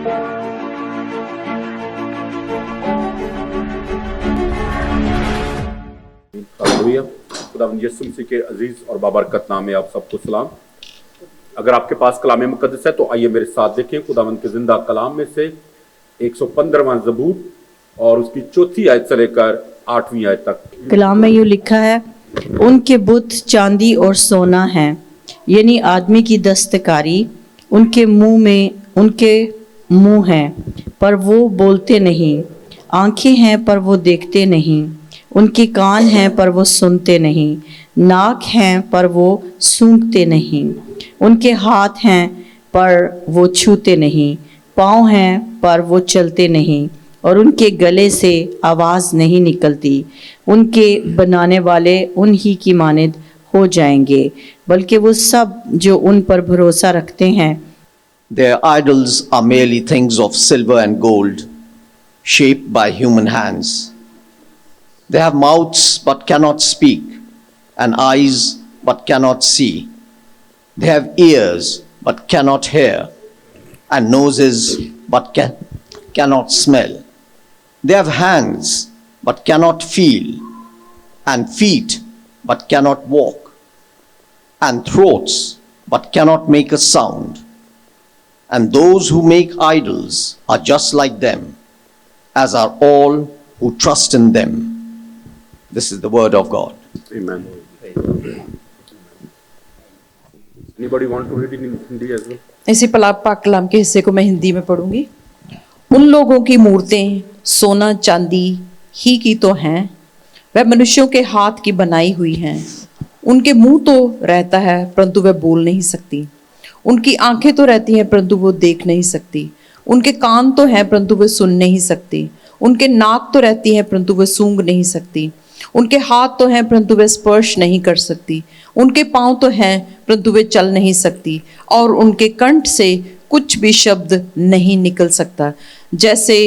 Hallelujah. खुदावंद यीशु मसीह के अजीज और बाबरकत नाम में आप सबको सलाम। अगर आपके पास कलाम मुकद्दस है तो आइए मेरे साथ देखें खुदावंद के जिंदा कलाम में से 115वां ज़बूर और उसकी 4थी आयत से लेकर 8वीं आयत तक। कलाम में यूँ लिखा है, उनके बुत चांदी और सोना है, यानी आदमी की दस्तकारी। उनके मुंह हैं पर वो बोलते नहीं, आंखें हैं पर वो देखते नहीं, उनके कान हैं पर वो सुनते नहीं, नाक हैं पर वो सूंघते नहीं, उनके हाथ हैं पर वो छूते नहीं, पाँव हैं पर वो चलते नहीं, और उनके गले से आवाज़ नहीं निकलती। उनके बनाने वाले उन्हीं की मानद हो जाएंगे, बल्कि वो सब जो उन पर भरोसा रखते हैं। Their idols are merely things of silver and gold, shaped by human hands. They have mouths but cannot speak, and eyes but cannot see. They have ears but cannot hear, and noses but cannot smell. They have hands but cannot feel, and feet but cannot walk, and throats but cannot make a sound. And those who make idols are just like them, as are all who trust in them. This is the word of God. Amen. Anybody want to read it in Hindi as well? इसी पाक कलाम के हिस्से को मैं हिंदी में पढ़ूंगी। उन लोगों की मूर्तें सोना चांदी ही की तो हैं, वह मनुष्यों के हाथ की बनाई हुई हैं। उनके मुंह तो रहता है परंतु वह बोल नहीं सकती, उनकी आंखें तो रहती हैं परंतु वो देख नहीं सकती, उनके कान तो हैं परंतु वे सुन नहीं सकती, उनके नाक तो रहती है परंतु वे सूंघ नहीं सकती, उनके हाथ तो हैं परंतु वे स्पर्श नहीं कर सकती, उनके पाँव तो हैं परंतु वे चल नहीं सकती, और उनके कंठ से कुछ भी शब्द नहीं निकल सकता। जैसे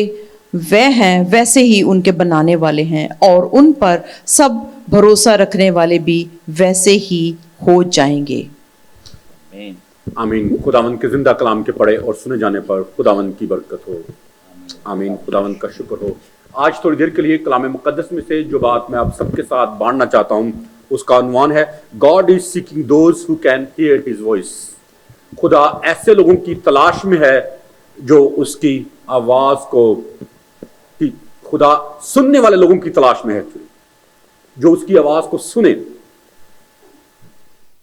वह हैं वैसे ही उनके बनाने वाले हैं, और उन पर सब भरोसा रखने वाले भी वैसे ही हो जाएंगे। आमीन। खुदावंद के जिंदा कलाम के पढ़े और सुने जाने पर खुदावंद की बरकत हो। आमीन। खुदावंद का शुक्र हो। आज थोड़ी देर के लिए कलाम मुकद्दस में से जो बात मैं आप सबके साथ बांटना चाहता हूँ उसका उन्वान है, God is seeking those who can hear his voice. खुदा ऐसे लोगों की तलाश में है जो उसकी आवाज को, खुदा सुनने वाले लोगों की तलाश में है जो उसकी आवाज को सुने।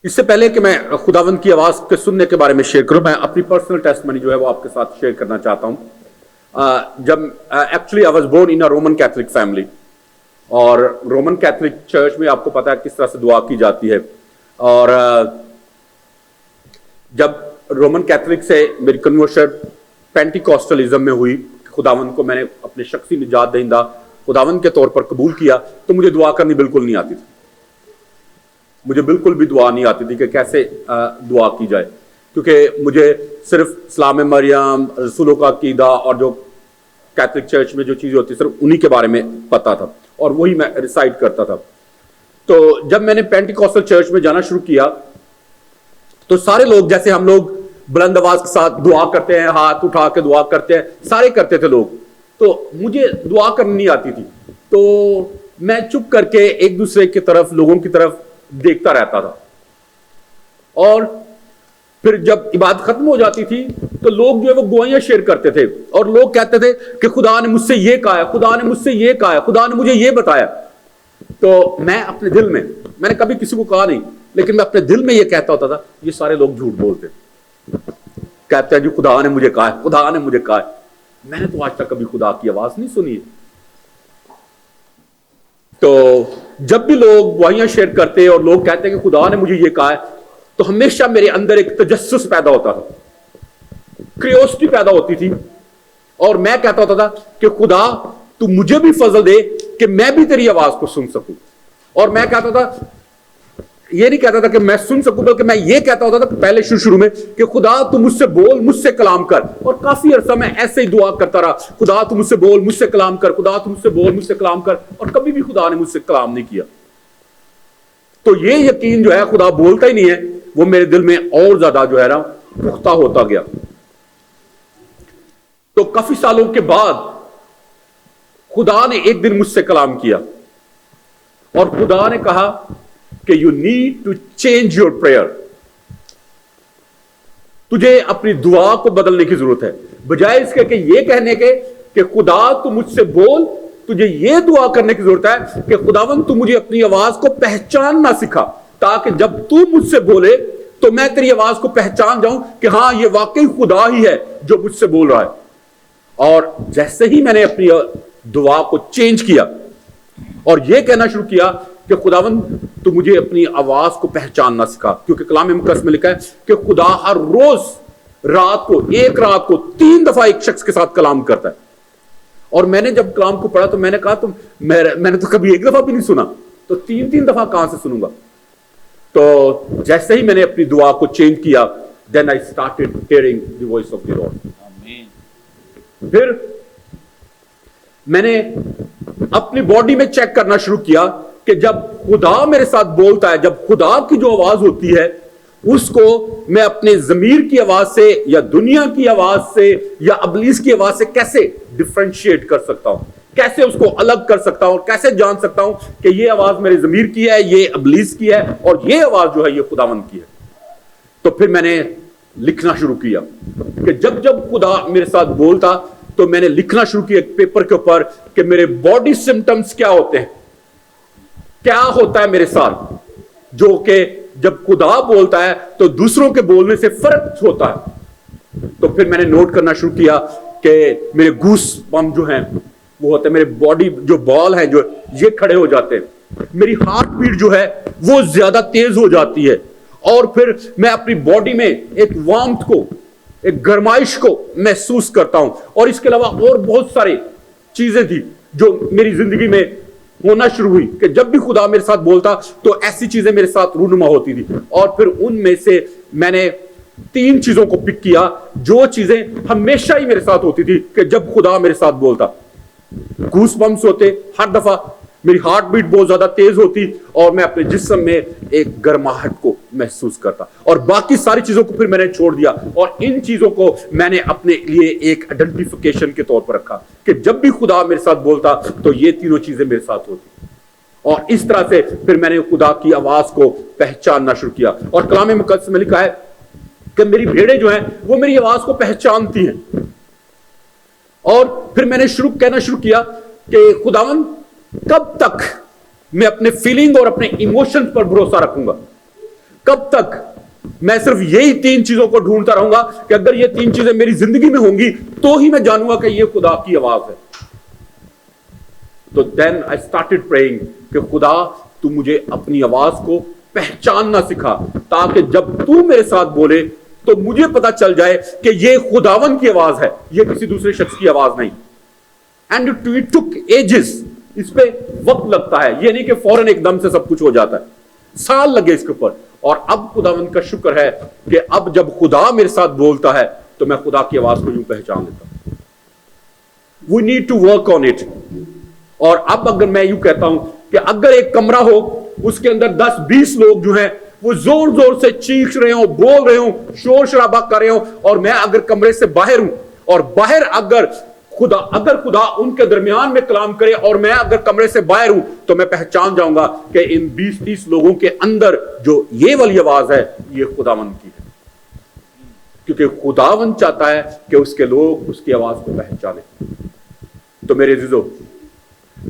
इससे पहले कि मैं खुदावंद की आवाज के सुनने के बारे में शेयर करूं, मैं अपनी पर्सनल टेस्टमनी जो है वो आपके साथ शेयर करना चाहता हूं। जब actually I was born in a Roman Catholic family, और रोमन कैथोलिक चर्च में आपको पता है किस तरह से दुआ की जाती है। और जब रोमन कैथोलिक से मेरी कन्वर्शन पेंटिकॉस्टलिज्म में हुई, खुदावंद को मैंने अपने शख्सी निजात दहिंदा खुदावंद के तौर पर कबूल किया, तो मुझे दुआ करनी बिल्कुल नहीं आती थी। मुझे बिल्कुल भी दुआ नहीं आती थी कि कैसे दुआ की जाए, क्योंकि मुझे सिर्फ इस्लाम मरियम, रसूलों का अकीदा और जो कैथोलिक चर्च में जो चीज़ें होती सिर्फ उन्हीं के बारे में पता था, और वही मैं रिसाइट करता था। तो जब मैंने पेंटिकॉस्टल चर्च में जाना शुरू किया तो सारे लोग, जैसे हम लोग बुलंद आवाज के साथ दुआ करते हैं, हाथ उठा के दुआ करते हैं, सारे करते थे लोग, तो मुझे दुआ करनी नहीं आती थी। तो मैं चुप करके एक दूसरे की तरफ, लोगों की तरफ देखता रहता था। और फिर जब इबादत खत्म हो जाती थी तो लोग जो है वो गवाहियां शेयर करते थे, और लोग कहते थे कि खुदा ने मुझसे ये कहा है, खुदा ने मुझसे ये कहा है, खुदा ने मुझे ये बताया। तो मैं अपने दिल में, मैंने कभी किसी को कहा नहीं, लेकिन मैं अपने दिल में ये कहता होता था, ये सारे लोग झूठ बोलते, कहते हैं जी खुदा ने मुझे कहा है, खुदा ने मुझे कहा है। मैंने तो आज तक कभी खुदा की आवाज नहीं सुनी। तो जब भी लोग गवाहियां शेयर करते और लोग कहते हैं कि खुदा ने मुझे ये कहा है, तो हमेशा मेरे अंदर एक तजस्सुस पैदा होता था, क्यूरियोसिटी पैदा होती थी, और मैं कहता होता था कि खुदा तू मुझे भी फजल दे कि मैं भी तेरी आवाज को सुन सकूं। और मैं कहता था, ये नहीं कहता था कि मैं सुन सकूं, बल्कि मैं ये कहता होता था कि पहले शुरू में कि खुदा तू मुझसे बोल, मुझसे कलाम कर। और काफी अरसा मैं ऐसे ही दुआ करता रहा, खुदा तू मुझसे बोल, मुझसे कलाम कर, खुदा तू मुझसे बोल, मुझसे कलाम कर, और कभी भी खुदा ने मुझसे कलाम नहीं किया। तो ये यकीन जो है खुदा बोलता ही नहीं है, वो मेरे दिल में और ज्यादा जो है ना पुख्ता होता गया। تو کافی سالوں کے بعد خدا نے ایک دن مجھ سے کلام کیا اور خدا نے کہا کہ you need to change your prayer. تجھے اپنی دعا کو بدلنے کی ضرورت ہے. بجائے اس کے کہ یہ کہنے کے کہ خدا تو مجھ سے بول, تجھے یہ دعا کرنے کی ضرورت ہے کہ خداوند تو مجھے اپنی آواز کو پہچاننا سکھا, تاکہ جب تو مجھ سے بولے تو میں تیری آواز کو پہچان جاؤں کہ ہاں یہ واقعی خدا ہی ہے جو مجھ سے بول رہا ہے. اور جیسے ہی میں نے اپنی دعا کو چینج کیا اور یہ کہنا شروع کیا کہ خداوند تو مجھے اپنی آواز کو پہچاننا سکھا, کیونکہ کلام مقدس میں لکھا ہے کہ خدا ہر روز ایک رات کو 3 دفعہ ایک شخص کے ساتھ کلام کرتا ہے. اور میں نے جب کلام کو پڑھا تو میں نے کہا تو میں نے تو کبھی ایک دفعہ بھی نہیں سنا, تو 3 دفعہ کہاں سے سنوں گا. تو جیسے ہی میں نے اپنی دعا کو چینج کیا, then I started hearing the voice of the Lord. پھر میں نے اپنی باڈی میں چیک کرنا شروع کیا کہ جب خدا میرے ساتھ بولتا ہے, جب خدا کی جو آواز ہوتی ہے اس کو میں اپنے ضمیر کی آواز سے یا دنیا کی آواز سے یا ابلیس کی آواز سے کیسے ڈفرینشیٹ کر سکتا ہوں, کیسے اس کو الگ کر سکتا ہوں, کیسے جان سکتا ہوں کہ یہ آواز میرے ضمیر کی ہے, یہ ابلیس کی ہے, اور یہ آواز جو ہے یہ خداوند کی ہے. تو پھر میں نے لکھنا شروع کیا کہ جب خدا میرے ساتھ بولتا تو میں نے لکھنا شروع کیا ایک پیپر کے اوپر کہ میرے باڈی سمٹمز کیا ہوتے ہیں, کیا ہوتا ہے میرے ساتھ, جو کہ جب خدا بولتا ہے تو دوسروں کے بولنے سے فرق ہوتا ہے. تو پھر میں نے نوٹ کرنا شروع کیا کہ میرے گوس بم جو ہیں وہ ہوتے ہیں, میرے باڈی جو بال ہیں جو یہ کھڑے ہو جاتے ہیں, میری ہارٹ بیٹ جو ہے وہ زیادہ تیز ہو جاتی ہے, اور پھر میں اپنی باڈی میں ایک وارمتھ کو, ایک گرمائش کو محسوس کرتا ہوں. اور اس کے علاوہ اور بہت ساری چیزیں تھی جو میری زندگی میں ہونا شروع ہوئی کہ جب بھی خدا میرے ساتھ بولتا تو ایسی چیزیں میرے ساتھ رونما ہوتی تھی. اور پھر ان میں سے میں نے 3 چیزوں کو پک کیا جو چیزیں ہمیشہ ہی میرے ساتھ ہوتی تھی کہ جب خدا میرے ساتھ بولتا. گوس بمپس ہوتے, ہر دفعہ میری ہارٹ بیٹ بہت زیادہ تیز ہوتی اور میں اپنے جسم میں ایک گرماہٹ کو محسوس کرتا. اور باقی ساری چیزوں کو پھر میں نے چھوڑ دیا اور ان چیزوں کو میں نے اپنے لیے ایک آئیڈینٹیفیکیشن کے طور پر رکھا کہ جب بھی خدا میرے ساتھ بولتا تو یہ تینوں چیزیں میرے ساتھ ہوتی. اور اس طرح سے پھر میں نے خدا کی آواز کو پہچاننا شروع کیا. اور کلام مقدس میں لکھا ہے کہ میری بھیڑیں جو ہیں وہ میری آواز کو پہچانتی ہیں. اور پھر میں نے کہنا شروع کیا کہ خداوند کب تک میں اپنے فیلنگ اور اپنے ایموشن پر بھروسہ رکھوں گا, کب تک میں صرف یہی 3 چیزوں کو ڈھونڈتا رہوں گا کہ اگر یہ 3 چیزیں میری زندگی میں ہوں گی تو ہی میں جانوں گا کہ یہ خدا کی آواز ہے. تو then I started praying کہ خدا تو مجھے اپنی آواز کو پہچاننا سکھا, تاکہ جب تو میرے ساتھ بولے تو مجھے پتا چل جائے کہ یہ خداوند کی آواز ہے, یہ کسی دوسرے شخص کی آواز نہیں. And it took ages, اس پہ وقت لگتا ہے, یہ نہیں کہ فوراً ایک دم سے سب کچھ ہو جاتا ہے, سال لگے اس کے اوپر. اور اب خداوند کا شکر ہے کہ اب جب خدا میرے ساتھ بولتا ہے تو میں خدا کی آواز کو یوں پہچان لیتا ہوں. We need to work on it. اور اب اگر میں یوں کہتا ہوں کہ اگر ایک کمرہ ہو, اس کے اندر 10-20 لوگ جو ہیں وہ زور زور سے چیخ رہے ہوں, بول رہے ہوں, شور شرابہ کر رہے ہوں, اور میں اگر کمرے سے باہر ہوں اور باہر اگر خدا ان کے درمیان میں کلام کرے اور میں اگر کمرے سے باہر ہوں تو میں پہچان جاؤں گا کہ ان 20-30 لوگوں کے اندر جو یہ والی آواز ہے یہ خداوند کی ہے, کیونکہ خداوند چاہتا ہے کہ اس کے لوگ اس کی آواز کو پہچانیں. تو میرے عزیزو,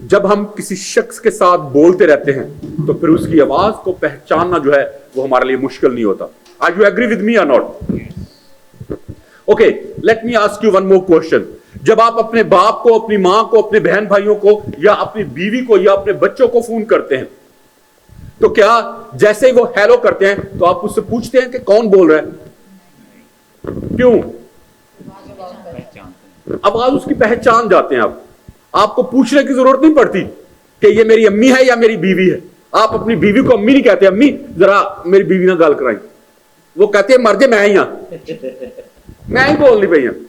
جب ہم کسی شخص کے ساتھ بولتے رہتے ہیں تو پھر اس کی آواز کو پہچاننا جو ہے وہ ہمارے لیے مشکل نہیں ہوتا. Are you agree with me or not? Okay, let me ask you one more question. جب آپ اپنے باپ کو, اپنی ماں کو, اپنے بہن بھائیوں کو یا اپنی بیوی کو یا اپنے بچوں کو فون کرتے ہیں تو کیا جیسے ہی وہ ہیلو کرتے ہیں تو آپ اس سے پوچھتے ہیں کہ کون بول رہا ہے؟ کیوں؟ آواز اس کی پہچان جاتے ہیں. آپ کو پوچھنے کی ضرورت نہیں پڑتی کہ یہ میری امی ہے یا میری بیوی ہے. آپ اپنی بیوی کو امی نہیں کہتے, امی ذرا میری بیوی نہ گال کرائیں. وہ کہتے ہیں مر جائے میں ہی ہاں, میں ہی بولنی پئی ہوں.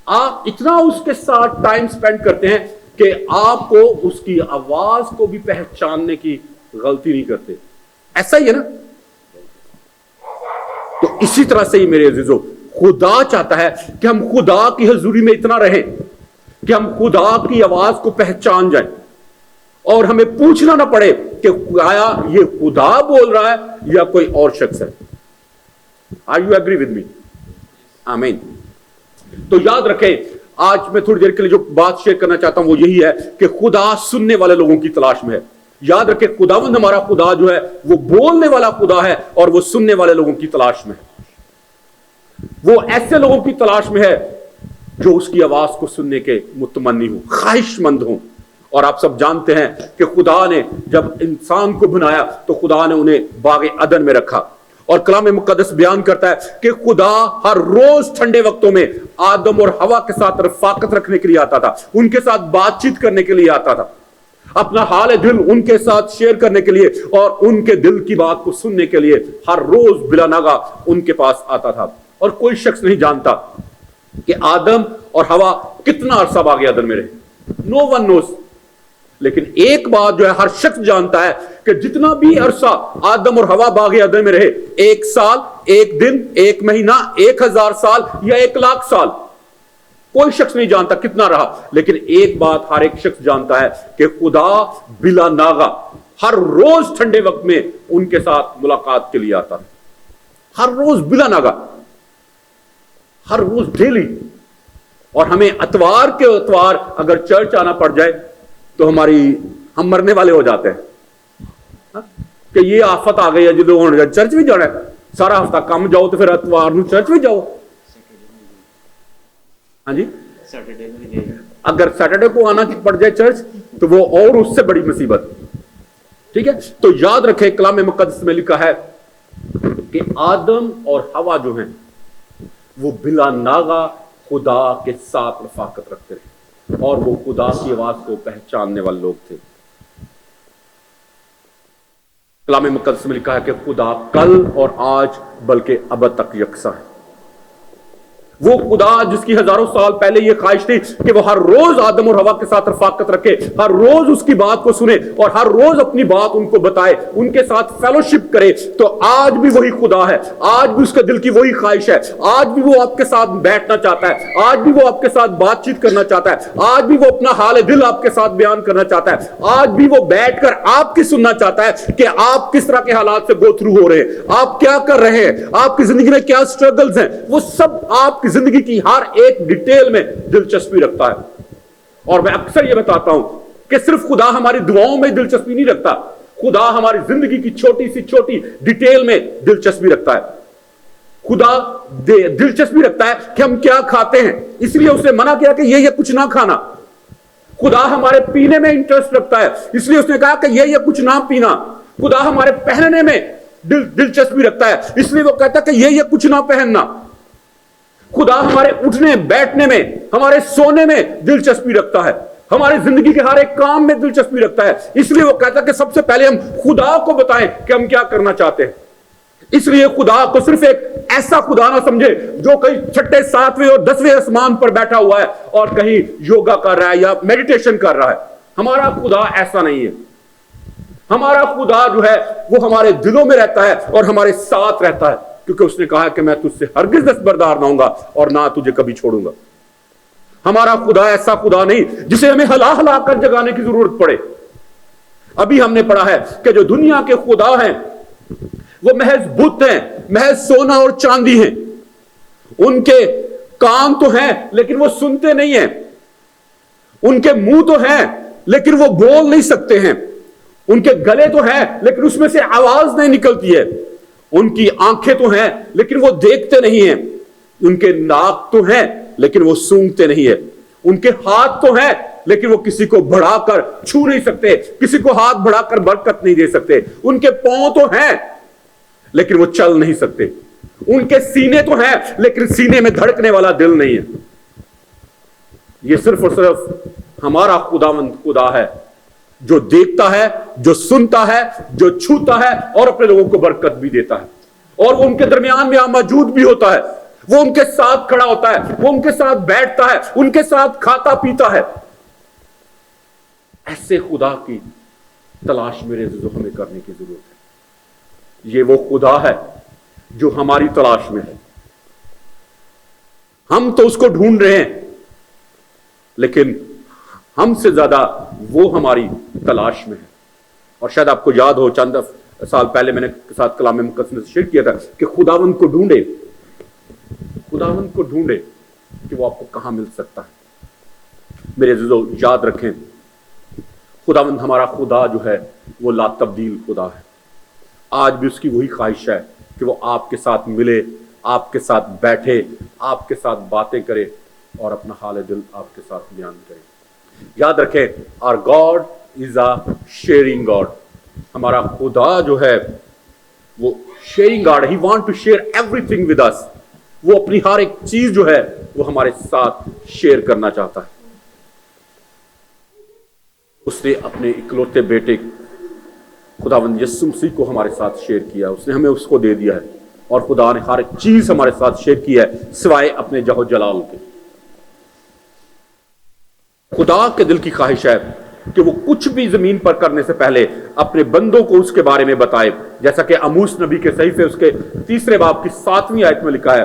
آپ اتنا اس کے ساتھ ٹائم سپینڈ کرتے ہیں کہ آپ کو اس کی آواز کو بھی پہچاننے کی غلطی نہیں کرتے. ایسا ہی ہے نا؟ تو اسی طرح سے ہی میرے عزیزو, खुदा चाहता है कि हम खुदा की हजूरी में इतना रहें कि हम खुदा की आवाज को पहचान जाएं और हमें पूछना ना पड़े कि आया ये खुदा बोल रहा है या कोई और शख्स है। Are you agree with me? आमीन। तो याद रखें, आज मैं थोड़ी देर के लिए जो बात शेयर करना चाहता हूं वो यही है कि खुदा सुनने वाले लोगों की तलाश में है। याद रखें, खुदावंद हमारा खुदा जो है वो बोलने वाला खुदा है और वो सुनने वाले लोगों की तलाश में है। वो ऐसे लोगों की तलाश में है जो उसकी आवाज को सुनने के मुतमन्नी हो, ख्वाहिशमंद हो। और आप सब जानते हैं कि खुदा ने जब इंसान को बनाया तो खुदा ने उन्हें बाग अदन में रखा, और कलाम मुकद्दस बयान करता है कि खुदा हर रोज ठंडे वक्तों में आदम और हवा के साथ रफाकत रखने के लिए आता था, उनके साथ बातचीत करने के लिए आता था, अपना हाल दिल उनके साथ शेयर करने के लिए और उनके दिल की बात को सुनने के लिए हर रोज बिला नागा उनके पास आता था। और कोई शख्स नहीं जानता कि आदम और हवा कितना अरसा बाग अदन में रहे, नो वन नोस। लेकिन एक बात जो है हर शख्स जानता है कि जितना भी अरसा आदम और हवा बाग अदन में रहे, 1 साल, 1 दिन, 1 महीना, 1000 साल या 1,00,000 साल, कोई शख्स नहीं जानता कितना रहा। लेकिन एक बात हर एक शख्स जानता है कि खुदा बिला नागा हर रोज ठंडे वक्त में उनके साथ मुलाकात के लिए आता है, हर रोज बिला नागा, हर रोज डेली। और हमें अतवार के अतवार अगर चर्च आना पड़ जाए तो हम मरने वाले हो जाते हैं कि ये आफत आ गई है जो चर्च भी जाना है, सारा हफ्ता कम जाओ तो फिर अतवार ਨੂੰ चर्च भी जाओ। हाँ जी, अगर सैटरडे को आना पड़ जाए चर्च तो वो और उससे बड़ी मुसीबत। ठीक है, तो याद रखें कलाम मुकद्दस में लिखा है कि आदम और हवा जो हैं वो बिला नागा खुदा के साथ रफाकत रखते रहे और वो खुदा की आवाज को पहचानने वाले लोग थे। कलाम मुकद्दस में लिखा है कि खुदा कल और आज बल्कि अब तक यकसा है। वो खुदा जिसकी हजारों साल पहले ये ख्वाहिश थी कि वो हर रोज आदम और हवा के साथ रफाकत रखे, हर रोज उसकी बात को सुने और हर रोज अपनी बात उनको बताए, उनके साथ फेलोशिप करे, तो आज भी वही खुदा है, आज भी उसके दिल की वही ख्वाहिश है, आज भी वो आपके साथ बैठना चाहता है, आज भी वो आपके साथ बातचीत करना चाहता है, आज भी वो अपना हाल दिल आपके साथ बयान करना चाहता है, आज भी वो बैठकर आपकी सुनना चाहता है कि आप किस तरह के हालात से गो थ्रू हो रहे हैं, आप क्या कर रहे हैं, आपकी जिंदगी में क्या स्ट्रगल्स हैं, वो सब आपकी जिंदगी की हर एक डिटेल में दिलचस्पी रखता है। और मैं अक्सर यह बताता हूं कि सिर्फ खुदा हमारी दुआओं में दिलचस्पी नहीं रखता, खुदा हमारी जिंदगी की छोटी सी छोटी डिटेल में दिलचस्पी रखता है। खुदा दिलचस्पी रखता है कि हम क्या खाते हैं, इसलिए उसने मना किया कि ये कुछ ना खाना। खुदा हमारे पीने में इंटरेस्ट रखता है, इसलिए उसने कहा कि ये कुछ ना पीना। खुदा हमारे पहनने में दिलचस्पी रखता है, इसलिए वो कहता है कि ये कुछ ना पहनना। खुदा हमारे उठने बैठने में, हमारे सोने में दिलचस्पी रखता है, हमारी जिंदगी के हर एक काम में दिलचस्पी रखता है, इसलिए वो कहता है कि सबसे पहले हम खुदा को बताएं कि हम क्या करना चाहते हैं। इसलिए खुदा को सिर्फ एक ऐसा खुदा ना समझे जो कहीं 6, 7वें और 10वें आसमान पर बैठा हुआ है और कहीं योगा कर रहा है या मेडिटेशन कर रहा है। हमारा खुदा ऐसा नहीं है। हमारा खुदा जो है वो हमारे दिलों में रहता है और हमारे साथ रहता है, क्योंकि उसने कहा कि मैं तुझसे हरगिज़ दस्तबरदार ना होऊंगा और ना तुझे कभी छोड़ूंगा। हमारा खुदा ऐसा खुदा नहीं जिसे हमें हला हला कर जगाने की जरूरत पड़े। अभी हमने पढ़ा है कि जो दुनिया के खुदा हैं वो महज बुत हैं, महज सोना और चांदी हैं। उनके कान तो हैं लेकिन वो सुनते नहीं हैं, उनके मुंह तो हैं लेकिन वो बोल नहीं सकते हैं, उनके गले तो हैं लेकिन उसमें से आवाज नहीं निकलती है, उनकी आंखें तो हैं लेकिन वो देखते नहीं हैं, उनके नाक तो हैं लेकिन वो सूंघते नहीं है, उनके हाथ तो हैं लेकिन वो किसी को बढ़ाकर छू नहीं सकते, किसी को हाथ बढ़ाकर बरकत नहीं दे सकते, उनके पांव तो हैं लेकिन वो चल नहीं सकते, उनके सीने तो हैं लेकिन सीने में धड़कने वाला दिल नहीं है। ये सिर्फ और सिर्फ हमारा खुदावंद खुदा है जो देखता है, जो सुनता है, जो छूता है और अपने लोगों को बरकत भी देता है, और वो उनके दरमियान में मौजूद भी होता है, वो उनके साथ खड़ा होता है, वो उनके साथ बैठता है, उनके साथ खाता पीता है। ऐसे खुदा की तलाश मेरे जो हमें करने की जरूरत है। ये वो खुदा है जो हमारी तलाश में है। ہم تو اس کو ڈھونڈ رہے ہیں، لیکن ہم سے زیادہ وہ ہماری تلاش میں ہے۔ اور شاید آپ کو یاد ہو، چند سال پہلے میں نے ساتھ کلام مقدس میں شیئر کیا تھا کہ خداوند کو ڈھونڈے، خداوند کو ڈھونڈے کہ وہ آپ کو کہاں مل سکتا ہے۔ میرے عزیزو، یاد رکھیں، خداوند ہمارا خدا جو ہے وہ لا تبدیل خدا ہے۔ آج بھی اس کی وہی خواہش ہے کہ وہ آپ کے ساتھ ملے، آپ کے ساتھ بیٹھے، آپ کے ساتھ باتیں کرے اور اپنا حال دل آپ کے ساتھ بیان کرے۔ یاد رکھیں، our God is a sharing God۔ ہمارا خدا جو ہے وہ sharing God ہے۔ He want to share everything with us۔ وہ اپنی ہر ایک چیز جو ہے وہ ہمارے ساتھ شیئر کرنا چاہتا ہے۔ اس نے اپنے اکلوتے بیٹے خداوند یسوع مسیح کو ہمارے ساتھ شیئر کیا، اس نے ہمیں اس کو دے دیا ہے، اور خدا نے ہر ایک چیز ہمارے ساتھ شیئر کی ہے سوائے اپنے جہو جلال کے۔ خدا کے دل کی خواہش ہے کہ وہ کچھ بھی زمین پر کرنے سے پہلے اپنے بندوں کو اس کے بارے میں بتائے، جیسا کہ آموس نبی کے صحیفے اس کے 3 باب کی 7ویں آیت میں لکھا ہے،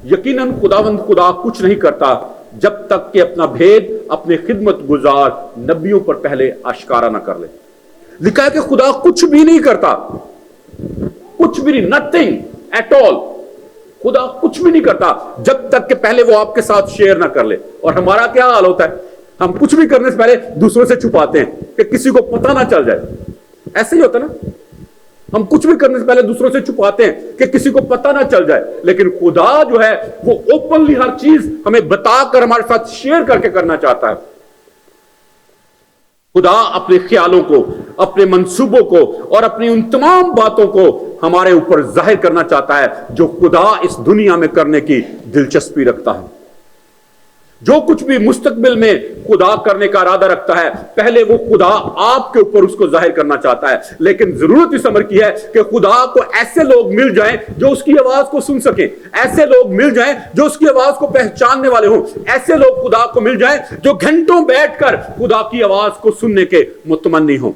یقیناً خداوند خدا کچھ نہیں کرتا جب تک کہ اپنا بھید اپنے خدمت گزار نبیوں پر پہلے آشکارا نہ کر لے۔ لکھا ہے کہ خدا کچھ بھی نہیں کرتا، کچھ بھی نہیں، nothing at all۔ خدا کچھ بھی نہیں کرتا جب تک کہ پہلے وہ آپ کے ساتھ شیئر نہ کر لے۔ اور ہمارا کیا حال ہوتا ہے؟ ہم کچھ بھی کرنے سے پہلے دوسروں سے چھپاتے ہیں کہ کسی کو پتہ نہ چل جائے۔ ایسے ہی ہوتا نا، ہم کچھ بھی کرنے سے پہلے دوسروں سے چھپاتے ہیں کہ کسی کو پتہ نہ چل جائے، لیکن خدا جو ہے وہ اوپنلی ہر چیز ہمیں بتا کر ہمارے ساتھ شیئر کر کے کرنا چاہتا ہے۔ خدا اپنے خیالوں کو، اپنے منصوبوں کو اور اپنی ان تمام باتوں کو ہمارے اوپر ظاہر کرنا چاہتا ہے جو خدا اس دنیا میں کرنے کی دلچسپی رکھتا ہے۔ جو کچھ بھی مستقبل میں خدا کرنے کا ارادہ رکھتا ہے، پہلے وہ خدا آپ کے اوپر اس کو ظاہر کرنا چاہتا ہے، لیکن ضرورت اس امر کی ہے کہ خدا کو ایسے لوگ مل جائیں جو اس کی آواز کو سن سکیں، ایسے لوگ مل جائیں جو اس کی آواز کو پہچاننے والے ہوں، ایسے لوگ خدا کو مل جائیں جو گھنٹوں بیٹھ کر خدا کی آواز کو سننے کے متمنی ہوں۔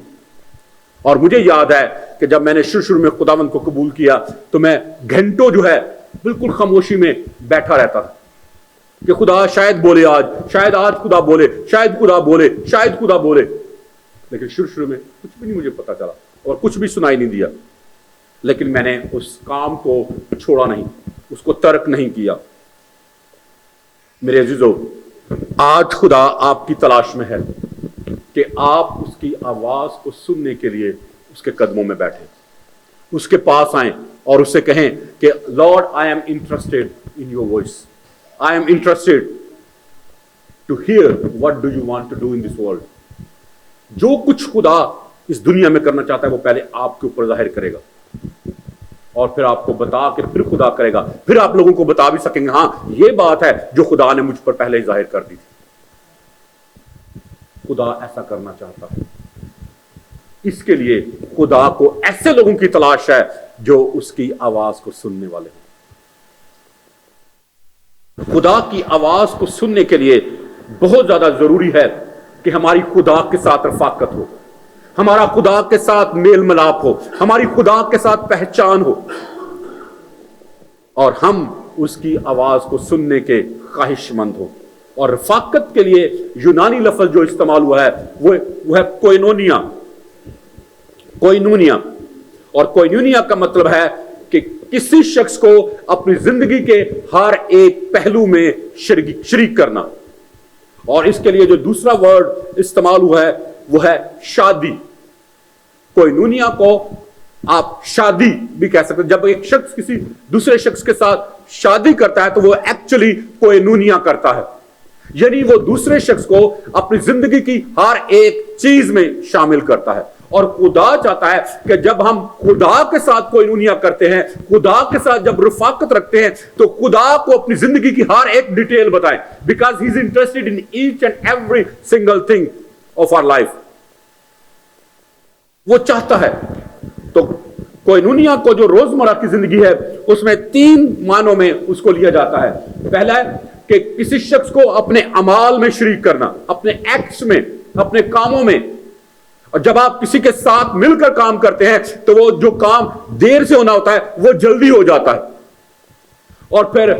اور مجھے یاد ہے کہ جب میں نے شروع میں خداوند کو قبول کیا تو میں گھنٹوں جو ہے بالکل خاموشی میں بیٹھا رہتا تھا کہ خدا شاید بولے آج، شاید آج خدا بولے، شاید خدا بولے، شاید خدا بولے، لیکن شروع میں کچھ بھی نہیں مجھے پتا چلا اور کچھ بھی سنائی نہیں دیا، لیکن میں نے اس کام کو چھوڑا نہیں، اس کو ترک نہیں کیا۔ میرے عزیزو، آج خدا آپ کی تلاش میں ہے کہ آپ اس کی آواز کو سننے کے لیے اس کے قدموں میں بیٹھیں، اس کے پاس آئیں اور اس سے کہیں کہ lord I am interested in your voice, I am interested to hear what do you want to do in this world۔ جو کچھ خدا اس دنیا میں کرنا چاہتا ہے وہ پہلے آپ کے اوپر ظاہر کرے گا اور پھر آپ کو بتا کے پھر خدا کرے گا، پھر آپ لوگوں کو بتا بھی سکیں گے ہاں یہ بات ہے جو خدا نے مجھ پر پہلے ہی ظاہر کر دی تھی۔ خدا ایسا کرنا چاہتا ہے، اس کے لیے خدا کو ایسے لوگوں کی تلاش ہے جو اس کی آواز کو سننے والے ہیں۔ خدا کی آواز کو سننے کے لیے بہت زیادہ ضروری ہے کہ ہماری خدا کے ساتھ رفاقت ہو، ہمارا خدا کے ساتھ میل ملاپ ہو، ہماری خدا کے ساتھ پہچان ہو، اور ہم اس کی آواز کو سننے کے خواہش مند ہو۔ اور رفاقت کے لیے یونانی لفظ جو استعمال ہوا ہے وہ ہے کوئنونیا۔ کوئنونیا، اور کوئنونیا کا مطلب ہے کہ کسی شخص کو اپنی زندگی کے ہر ایک پہلو میں شریک کرنا۔ اور اس کے لیے جو دوسرا ورڈ استعمال ہوا ہے وہ ہے شادی۔ کوئنونیا کو آپ شادی بھی کہہ سکتے ہیں۔ جب ایک شخص کسی دوسرے شخص کے ساتھ شادی کرتا ہے تو وہ ایکچولی کوئنونیا کرتا ہے، یعنی وہ دوسرے شخص کو اپنی زندگی کی ہر ایک چیز میں شامل کرتا ہے۔ اور خدا چاہتا ہے کہ جب ہم خدا کے ساتھ کوئنونیا کرتے ہیں، خدا کے ساتھ جب رفاقت رکھتے ہیں تو خدا کو اپنی زندگی کی ہر ایک ڈیٹیل بتائیں، because he is interested in each and every single thing of our life. وہ چاہتا ہے۔ تو کوئنونیا کو جو روزمرہ کی زندگی ہے اس میں 3 معنوں میں اس کو لیا جاتا ہے۔ پہلا ہے کہ کسی شخص کو اپنے اعمال میں شریک کرنا، اپنے ایکٹس میں، اپنے کاموں میں۔ اور جب آپ کسی کے ساتھ مل کر کام کرتے ہیں تو وہ جو کام دیر سے ہونا ہوتا ہے وہ جلدی ہو جاتا ہے۔ और फिर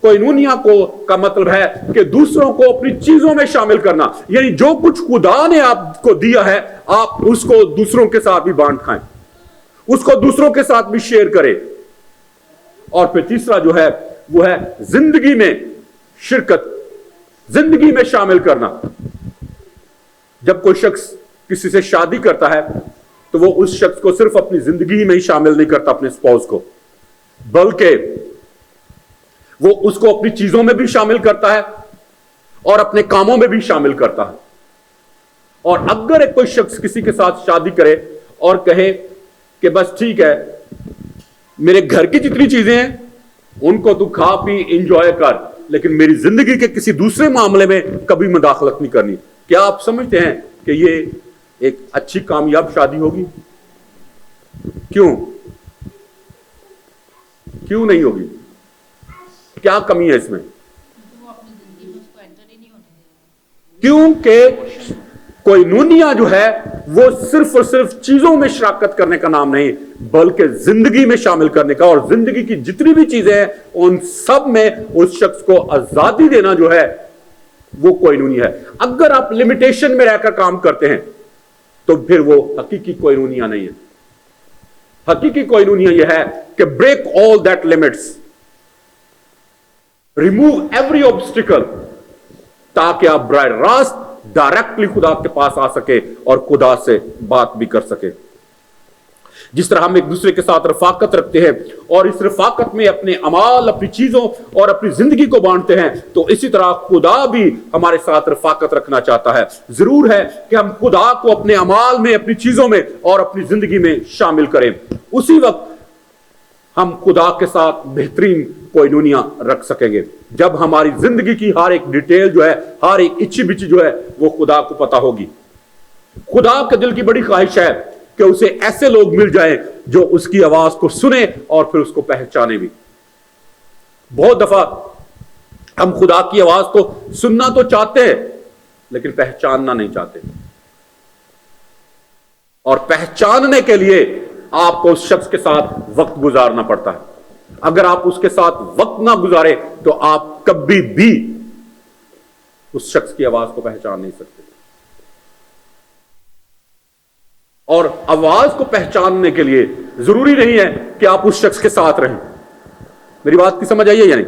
कोइनूनिया का मतलब है कि दूसरों को अपनी चीजों में शामिल करना, यानी जो कुछ खुदा ने आपको दिया है आप उसको दूसरों के साथ भी बांट खाएं, उसको दूसरों के साथ भी शेयर करें। और फिर तीसरा जो है वो है जिंदगी में शिरकत, जिंदगी में शामिल करना। जब कोई शख्स किसी से शादी करता है तो वो उस शख्स को सिर्फ अपनी जिंदगी में ही शामिल नहीं करता, अपने स्पाउस को, बल्कि वो उसको अपनी चीजों में भी शामिल करता है और अपने कामों में भी शामिल करता है। और अगर एक कोई शख्स किसी के साथ शादी करे और कहे कि बस ठीक है, मेरे घर की जितनी चीजें हैं उनको तू खा पी इंजॉय कर, लेकिन मेरी जिंदगी के किसी दूसरे मामले में कभी मुदाखलत नहीं करनी, क्या आप समझते हैं कि ये एक अच्छी कामयाब शादी होगी? क्यों नहीं होगी? क्या कमी है इसमें? क्योंकि कोइनूनिया जो है वो सिर्फ और सिर्फ चीजों में शराकत करने का नाम नहीं, बल्कि जिंदगी में शामिल करने का, और जिंदगी की जितनी भी चीजें हैं उन सब में उस शख्स को आजादी देना जो है वो कोइनूनिया है। अगर आप लिमिटेशन में रहकर काम करते हैं तो फिर वो हकीकी कोइनूनिया नहीं है। हकीकी कोइनूनिया यह है कि break all that limits, remove every obstacle, ताकि आप बराह रास्त डायरेक्टली खुदा के पास आ सके और खुदा से बात भी कर सके। जिस तरह हम एक दूसरे के साथ रफाकत रखते हैं और इस रफाकत में अपने अमाल, अपनी चीजों और अपनी जिंदगी को बांटते हैं, तो इसी तरह खुदा भी हमारे साथ रफाकत रखना चाहता है। जरूर है कि हम खुदा को अपने अमाल में, अपनी चीजों में और अपनी जिंदगी में शामिल करें। उसी वक्त हम खुदा के साथ बेहतरीन कोइनूनिया रख सकेंगे जब हमारी जिंदगी की हर एक डिटेल जो है, हर एक इच्छी बिची जो है वो खुदा को पता होगी। खुदा के दिल की बड़ी ख्वाहिश है कि उसे ऐसे लोग मिल जाएं जो उसकी आवाज को सुने और फिर उसको पहचाने भी। बहुत दफा हम खुदा की आवाज को सुनना तो चाहते हैं लेकिन पहचानना नहीं चाहते, और पहचानने के लिए आपको उस शख्स के साथ वक्त गुजारना पड़ता है। अगर आप उसके साथ वक्त ना गुजारे तो आप कभी भी उस शख्स की आवाज को पहचान नहीं सकते। और आवाज को पहचानने के लिए जरूरी नहीं है कि आप उस शख्स के साथ रहें। मेरी बात की समझ आई है या नहीं?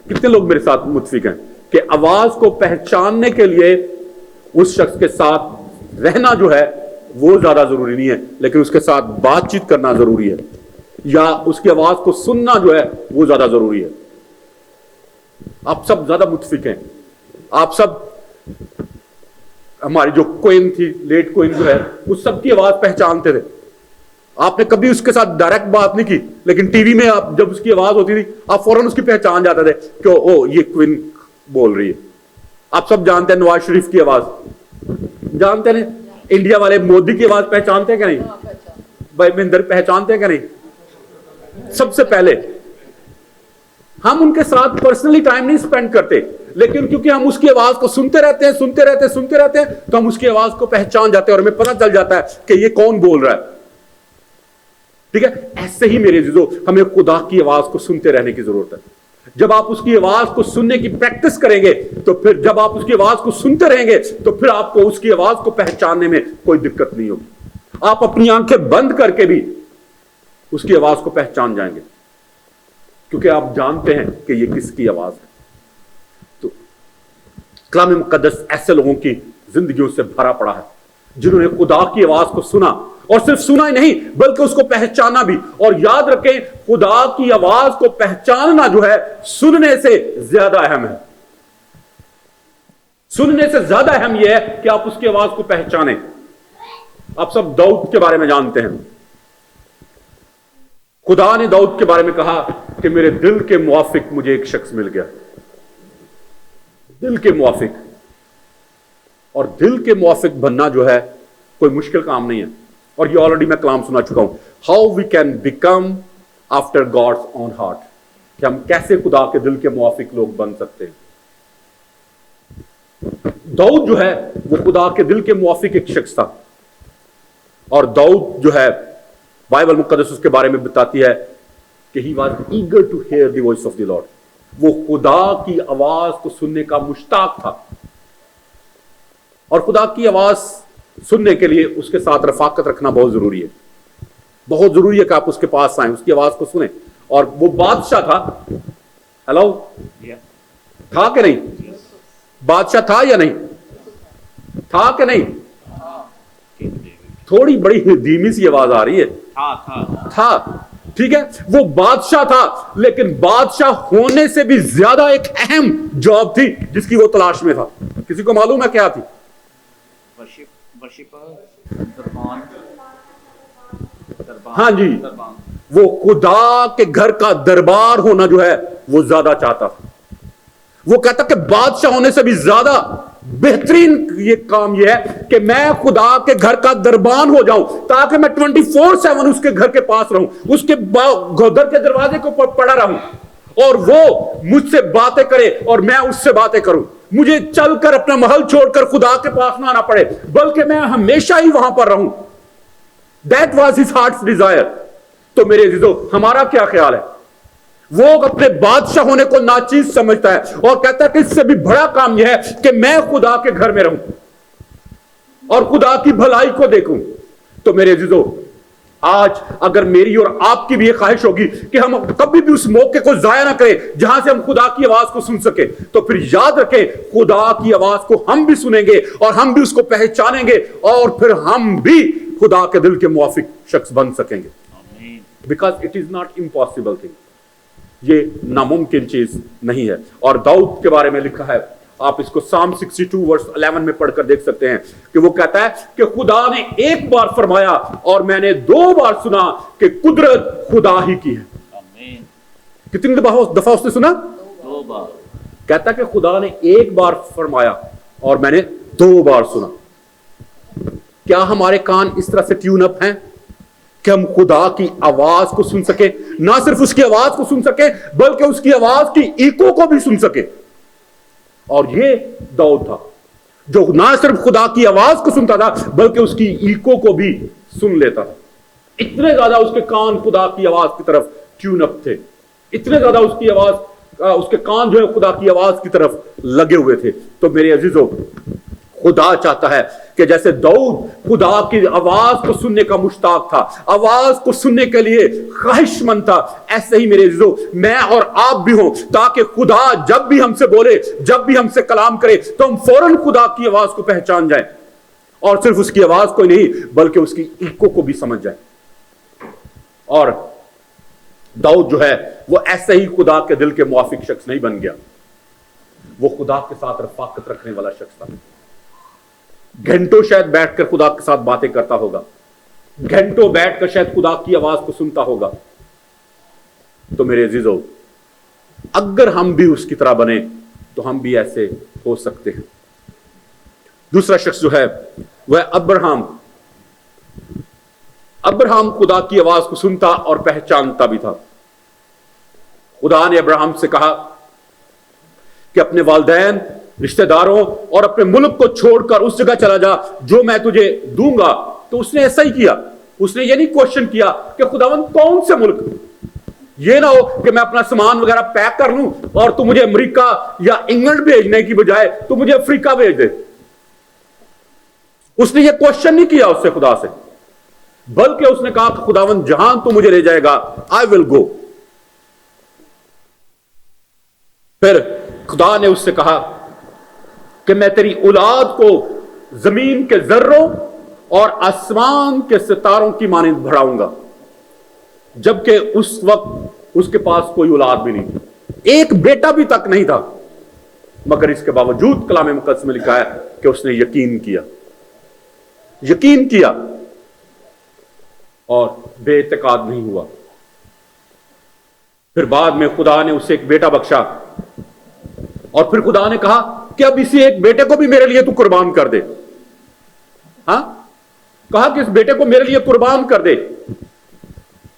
कितने लोग मेरे साथ मुत्फिक हैं कि आवाज को पहचानने के लिए उस शख्स के साथ रहना जो है वो ज्यादा जरूरी नहीं है, लेकिन उसके साथ बातचीत करना जरूरी है, या उसकी आवाज को सुनना जो है वो ज्यादा जरूरी है। आप सब ज्यादा मुत्फिक हैं। आप सब, हमारी जो क्वीन थी, लेट क्वीन जो है, उस सब की आवाज पहचानते थे। आपने कभी उसके साथ डायरेक्ट बात नहीं की, लेकिन टीवी में आप जब उसकी आवाज होती थी आप फौरन उसकी पहचान जाते थे कि ओ ये क्वीन बोल रही है। आप सब जानते हैं नवाज शरीफ की आवाज, जानते हैं? इंडिया वाले मोदी की आवाज पहचानते हैं क्या नहीं? भाई महेंद्र पहचानते हैं क्या नहीं? सबसे पहले हम उनके साथ पर्सनली टाइम नहीं स्पेंड करते, लेकिन क्योंकि हम उसकी आवाज को सुनते रहते हैं तो हम उसकी आवाज को पहचान जाते हैं और हमें पता चल जाता है कि ये कौन बोल रहा है। ठीक है, ऐसे ही मेरे अज़ीज़ों हमें खुदा की आवाज को सुनते रहने की जरूरत है। जब आप उसकी आवाज को सुनने की प्रैक्टिस करेंगे तो फिर जब आप उसकी आवाज को सुनते रहेंगे तो फिर आपको उसकी आवाज को पहचानने में कोई दिक्कत नहीं होगी। आप अपनी आंखें बंद करके भी उसकी आवाज को पहचान जाएंगे, क्योंकि आप जानते हैं कि ये किसकी आवाज है। तो कलाम मुकद्दस ऐसे लोगों की जिंदगियों से भरा पड़ा है जिन्होंने खुदा की आवाज को सुना, और सिर्फ सुना ही नहीं बल्कि उसको पहचाना भी। और याद रखें, खुदा की आवाज को पहचानना जो है सुनने से ज्यादा अहम है। सुनने से ज्यादा अहम यह है कि आप उसकी आवाज को पहचानें। आप सब दाऊद के बारे में जानते हैं। खुदा ने दाऊद के बारे में कहा कि मेरे दिल के मुआफिक मुझे एक शख्स मिल गया। दिल के मुआफिक, और दिल के मुआफिक बनना जो है कोई मुश्किल काम नहीं है। और ये ऑलरेडी मैं कलाम सुना चुका हूं, how we can become after God's own heart, कि हम कैसे खुदा के दिल के मुआफिक लोग बन सकते हैं। दाऊद जो है वो खुदा के दिल के मुआफिक एक शख्स था, और दाऊद जो है बाइबल मुकद्दस उसके बारे में बताती है कि he was eager to hear the voice of the Lord. वो खुदा की आवाज को सुनने का मुश्ताक था, और खुदा की आवाज सुनने के लिए उसके साथ रफाकत रखना बहुत जरूरी है। बहुत जरूरी है कि आप उसके पास आए, उसकी आवाज को सुने। और वो बादशाह था, हेलो, था कि नहीं? बादशाह था या नहीं था कि नहीं? थोड़ी बड़ी धीमी सी आवाज आ रही है। था, ठीक है। वो बादशाह था, लेकिन बादशाह होने से भी ज्यादा एक अहम जॉब थी जिसकी वो तलाश में था। किसी को मालूम है क्या थी? हाँ जी, वो खुदा के घर का दरबार होना जो है वो ज्यादा चाहता था। वो कहता कि बादशाह होने से भी ज्यादा बेहतरीन ये काम ये है कि मैं खुदा के घर का दरबान हो जाऊं, ताकि मैं 24/7 उसके घर के पास रहूं, उसके घर के दरवाजे के ऊपर पड़ा रहूं, और वो मुझसे बातें करे और मैं उससे बातें करूं। मुझे चलकर अपना महल छोड़कर खुदा के पास ना आना पड़े, बल्कि मैं हमेशा ही वहां पर रहूं। That was his heart's desire. तो मेरे अजीजों, हमारा क्या ख्याल है? वो अपने बादशाह होने को नाचीज समझता है और कहता है कि इससे भी बड़ा काम यह है कि मैं खुदा के घर में रहूं और खुदा की भलाई को देखूं। तो मेरे अजीजों, आज अगर मेरी और आपकी भी ये ख्वाहिश होगी कि हम कभी भी उस मौके को जाया ना करें जहां से हम खुदा की आवाज को सुन सके, तो फिर याद रखें, खुदा की आवाज को हम भी सुनेंगे और हम भी उसको पहचानेंगे, और फिर हम भी खुदा के दिल के मुआफिक शख्स बन सकेंगे। Because it is not impossible thing, ये नामुमकिन चीज नहीं है। और दाऊद के बारे में लिखा है, आप इसको Psalm 62 वर्स 11 में पढ़कर देख सकते हैं कि वो कहता है कि खुदा ने एक बार फरमाया और मैंने 2 बार सुना कि कुदरत खुदा ही की है। कितनी दफा उसने सुना? 2 बार। कहता कि खुदा ने एक बार फरमाया और मैंने 2 बार सुना। क्या हमारे कान इस तरह से ट्यून अप हैं कि हम खुदा की आवाज को सुन सके? ना सिर्फ उसकी आवाज को सुन सके, बल्कि उसकी आवाज की इको को भी सुन सके। और ये दाऊद था जो ना सिर्फ खुदा की आवाज को सुनता था, बल्कि उसकी इको को भी सुन लेता था। इतने ज्यादा उसके कान खुदा की आवाज की तरफ ट्यून अप थे, इतने ज्यादा उसकी आवाज, उसके कान जो है खुदा की आवाज की तरफ लगे हुए थे। तो मेरे अजीजों, खुदा चाहता है कि जैसे दाऊद खुदा की आवाज को सुनने का मुश्ताक था, आवाज को सुनने के लिए ख्वाहिशमंद था, ऐसे ही मेरे अजीजों मैं और आप भी हों, ताकि खुदा जब भी हमसे बोले, जब भी हमसे कलाम करे, तो हम फौरन खुदा की आवाज को पहचान जाएं, और सिर्फ उसकी आवाज को नहीं बल्कि उसकी इको को भी समझ जाएं। और दाऊद जो है वो ऐसे ही खुदा के दिल के मुआफिक शख्स नहीं बन गया, वो खुदा के साथ रफाकत रखने वाला शख्स था। घंटों शायद बैठकर खुदा के साथ बातें करता होगा, घंटों बैठकर शायद खुदा की आवाज को सुनता होगा। तो मेरे अजीजों, अगर हम भी उसकी तरह बने तो हम भी ऐसे हो सकते हैं। दूसरा शख्स जो है वह अब्राहम। अब्राहम खुदा की आवाज को सुनता और पहचानता भी था। खुदा ने अब्राहम से कहा कि अपने वालिदैन, रिश्तेदारों और अपने मुल्क को छोड़कर उस जगह चला जा जो मैं तुझे दूंगा। तो उसने ऐसा ही किया। उसने ये नहीं क्वेश्चन किया कि खुदावंद कौन से मुल्क, ये ना हो कि मैं अपना सामान वगैरह पैक कर लूं और तू मुझे अमेरिका या इंग्लैंड भेजने की बजाय तू मुझे अफ्रीका भेज दे। उसने ये क्वेश्चन नहीं किया उससे, खुदा से, बल्कि उसने कहा कि खुदावंद जहां तू मुझे ले जाएगा आई विल गो। फिर खुदा ने उससे कहा कि मैं तेरी औलाद को जमीन के जर्रों और आसमान के सितारों की मानिंद बढ़ाऊंगा। जबकि उस वक्त उसके पास कोई औलाद भी नहीं थी, एक बेटा भी तक नहीं था, मगर इसके बावजूद कलाम मुकद्दस में लिखा है कि उसने यकीन किया और बेइत्तेकाद नहीं हुआ। फिर बाद में खुदा ने उसे एक बेटा बख्शा, और फिर खुदा ने कहा कि अब इसी एक बेटे को भी मेरे लिए तू कुर्बान कर दे। हाँ, कहा कि इस बेटे को मेरे लिए कुर्बान कर दे।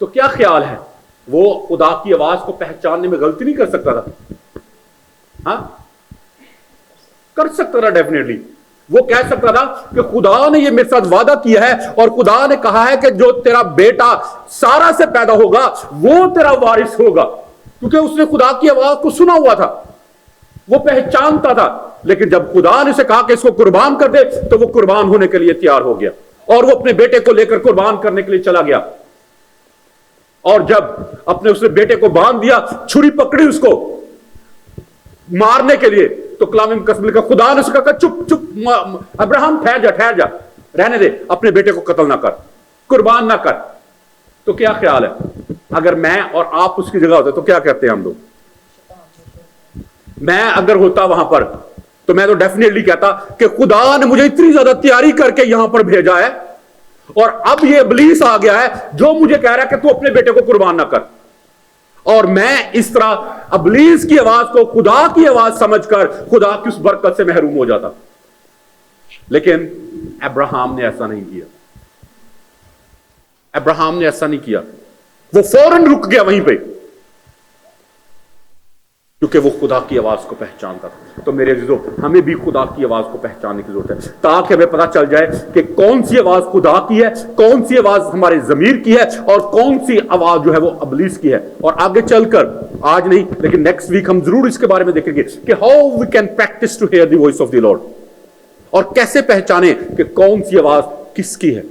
तो क्या ख्याल है, वो खुदा की आवाज को पहचानने में गलती नहीं कर सकता था? हाँ, कर सकता था डेफिनेटली, वो कह सकता था कि खुदा ने ये मेरे साथ वादा किया है और खुदा ने कहा है कि जो तेरा बेटा सारा से पैदा होगा वो तेरा वारिस होगा, क्योंकि उसने खुदा की आवाज को सुना हुआ था, वो पहचानता था। लेकिन जब खुदा ने उसे कहा कि इसको कुर्बान कर दे, तो वो कुर्बान होने के लिए तैयार हो गया और वो अपने बेटे को लेकर कुर्बान करने के लिए चला गया। और जब अपने उसने बेटे को बांध दिया, छुरी पकड़ी उसको मारने के लिए, तो कलाम कसम का खुदा ने उसका कहा चुप चुप अब्राहम ठहर जा, रहने दे, अपने बेटे को कत्ल ना कर, कुर्बान ना कर। तो क्या ख्याल है, अगर मैं और आप उसकी जगह होते तो क्या कहते हैं हम लोग? मैं अगर होता वहां पर तो मैं तो डेफिनेटली कहता कि खुदा ने मुझे इतनी ज्यादा तैयारी करके यहां पर भेजा है और अब ये इब्लीस आ गया है जो मुझे कह रहा है कि तू अपने बेटे को कुर्बान ना कर, और मैं इस तरह इब्लीस की आवाज को खुदा की आवाज समझकर खुदा की उस बरकत से महरूम हो जाता। लेकिन अब्राहम ने ऐसा नहीं किया, अब्राहम ने ऐसा नहीं किया, वो फौरन रुक गया वहीं पे, क्योंकि वो खुदा की आवाज को पहचानता था। तो मेरे अजीजों, हमें भी खुदा की आवाज को पहचानने की जरूरत है, ताकि हमें पता चल जाए कि कौन सी आवाज खुदा की है, कौन सी आवाज हमारे ज़मीर की है और कौन सी आवाज जो है वो इब्लीस की है। और आगे चलकर, आज नहीं लेकिन नेक्स्ट वीक हम जरूर इसके बारे में देखेंगे कि how we can practise to hear the voice of the lord, और कैसे पहचाने कि कौन सी आवाज किसकी है।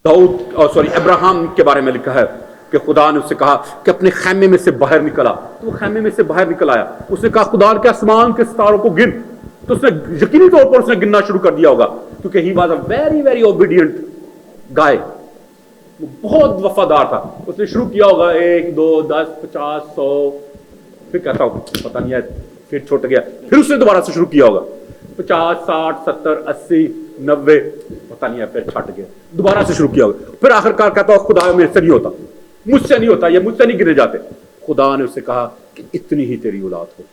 अब्राहम के बारे में लिखा है कि खुदा ने उससे कहा कि अपने खैमे में से बाहर निकला, तो वो खैमे में से बाहर निकल आया। उसने कहा खुदा के आसमान के सितारों को गिन, तो उसने यकीनी तौर पर उसने गिनना शुरू कर दिया होगा, क्योंकि he was a very very obedient guy, बहुत वफादार था। उसने शुरू किया होगा 1 2 10 50 100, फिर कहता हूं पता नहीं है, फिर छूट गया, फिर उसने दोबारा से शुरू किया होगा 50 60 70 80 90, पता नहीं है, फिर छट गया, दोबारा से शुरू किया होगा, फिर आखिरकार कहता हो खुदा मेरे से नहीं होता, मुझसे नहीं होता, ये मुझसे नहीं गिने जाते। खुदा ने उससे कहा कि इतनी ही तेरी औलाद हो।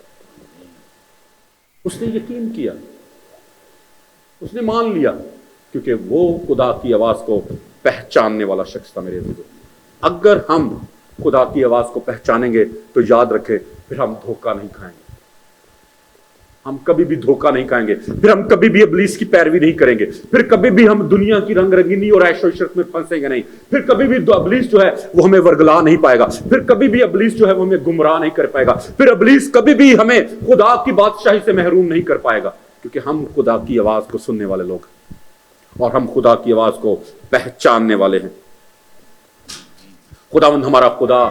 उसने यकीन किया, उसने मान लिया, क्योंकि वो खुदा की आवाज को पहचानने वाला शख्स था। मेरे दोस्तों, अगर हम खुदा की आवाज को पहचानेंगे तो याद रखें, फिर हम धोखा नहीं खाएंगे, हम कभी भी धोखा नहीं खाएंगे, फिर हम कभी भी इब्लीस की पैरवी नहीं करेंगे, फिर कभी भी हम दुनिया की रंग रंगीनी और ऐशो इशरत में फंसेंगे नहीं, फिर कभी भी इब्लीस जो है वो हमें वर्गला नहीं पाएगा, फिर कभी भी इब्लीस जो है वो हमें गुमराह नहीं कर पाएगा, फिर इब्लीस कभी भी हमें खुदा की बादशाही से महरूम नहीं कर पाएगा, क्योंकि हम खुदा की आवाज को सुनने वाले लोग हैं और हम खुदा की आवाज को पहचानने वाले हैं। खुदावंद हमारा खुदा